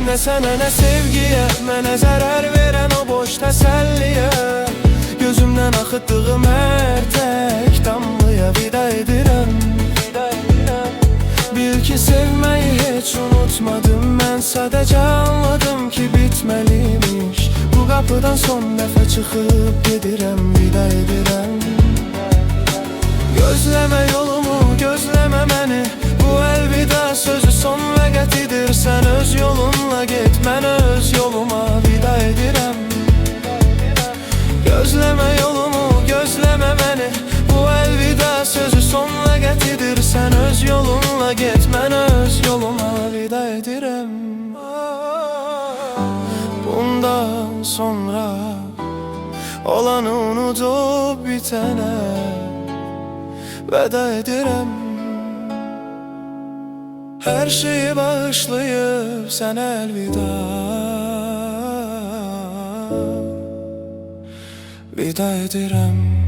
Ne sənə, nə sevgiyə, mənə zərər verən o boş təsəlliyə. Gözümdən axıtdığım hər tək damlaya vida edirəm. Bil ki sevməyi heç unutmadım mən, sadəcə anladım ki bitməliymiş. Bu qapıdan son dəfə çıxıb gedirəm, vida edirəm. Gözləmə yolumu, gözləmə məni, bu əlvida sözü son vəqətidir. Sən öz yolunla get, mən öz yoluma vida edirəm. Gözləmə yolumu, gözləmə məni, bu əlvida sözü son vəqətidir. Sən öz yolunla get, mən öz yoluma vida edirəm. Bundan sonra olanı unudub bitənə vəda edirəm. Hər şeyi bağışlayıb sənə əlvida vida edirəm.